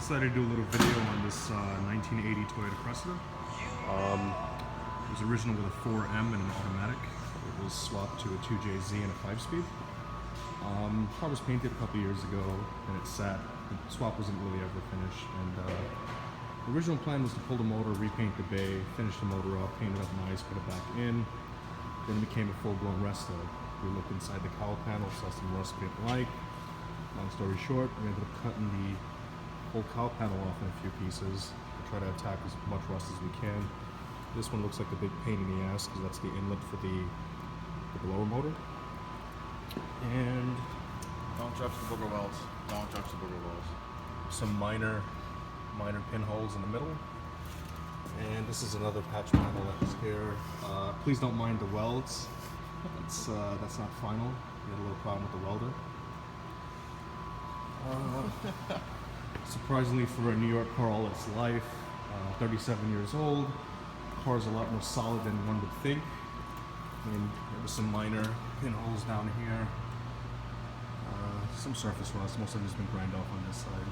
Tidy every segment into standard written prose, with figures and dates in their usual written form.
Decided to do a little video on this 1980 Toyota Cressida. It was original with a 4M and an automatic. It was swapped to a 2JZ and a 5-speed. Car was painted a couple years ago and it sat. The swap wasn't really ever finished. And the original plan was to pull the motor, repaint the bay, finish the motor up, paint it up nice, put it back in. Then it became a full-blown Resto. We looked inside the cowl panel, saw some rust we didn't like. Long story short, we ended up cutting the whole cowl panel off in a few pieces to try to attack as much rust as we can. This one looks like a big pain in the ass because that's the inlet for the blower motor. And don't judge the booger welds. Don't judge the booger welds. Some minor pinholes in the middle. And this is another patch panel that's here. Please don't mind the welds. That's not final. We had a little problem with the welder. Surprisingly for a New York car all its life, 37 years old, the car is a lot more solid than one would think. I mean, there was some minor pinholes down here, some surface rust. Most of it's been ground off on this side.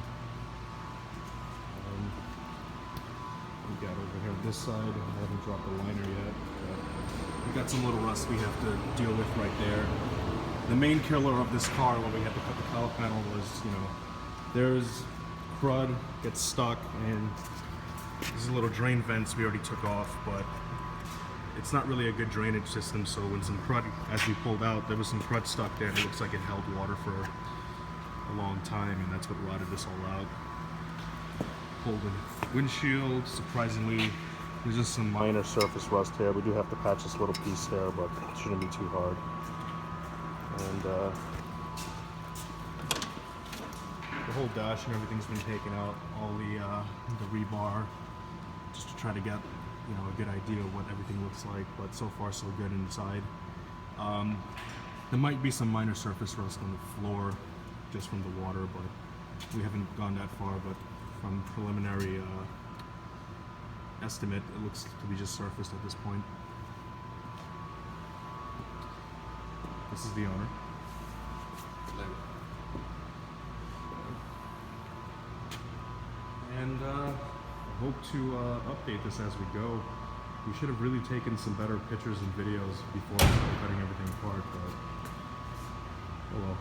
We got over here this side. I haven't dropped the liner yet. We got some little rust we have to deal with right there. The main killer of this car when we had to cut the cowl panel was, there's crud gets stuck, and these little drain vents we already took off, but it's not really a good drainage system. So when some crud, as we pulled out, there was some crud stuck there, and it looks like it held water for a long time, and that's what rotted this all out. Pulled the windshield. Surprisingly, there's just some minor surface rust here. We do have to patch this little piece here, but it shouldn't be too hard. And the whole dash and everything's been taken out. All the rebar, just to try to get a good idea of what everything looks like. But so far so good inside. There might be some minor surface rust on the floor, just from the water, but we haven't gone that far. But from preliminary estimate, it looks to be just surfaced at this point. This is the owner. And I hope to update this as we go. We should have really taken some better pictures and videos before we started cutting everything apart, but oh well.